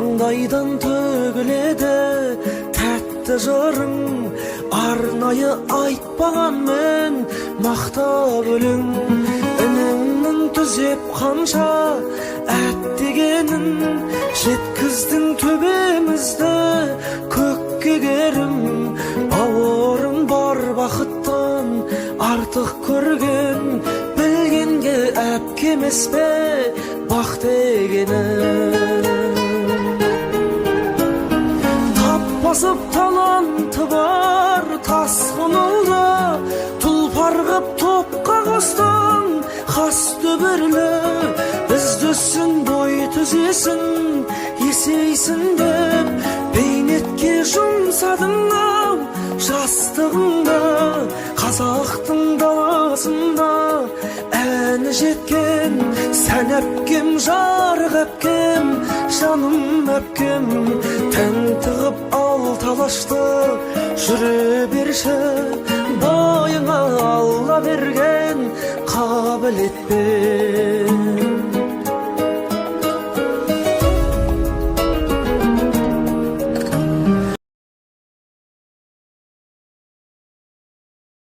маңдайдан төгіледі тәтті жырың, арнайы айтпағанмен мақтап өлең. Үніңнің түзеп қанша әттегенін, жеткіздің төбемізді көкке керім. Бауырым бар бақыттан артық көрген, білгенге әпкемес пе бақ дегені. Таппасып таланты бар тасқын ұлды, тұлпар қып топқа қостың қас төбірлі. Біздісін бой түзесін есейсін деп, бейнетке жұмсадың-ау жастығыңды. Қазақтың даласында әні жеткен, сән әпкем, жарық әпкем, жаным әпкем. Тәнті қып ал талашты жүре берші, бойыңа Алла берген қабілетпен.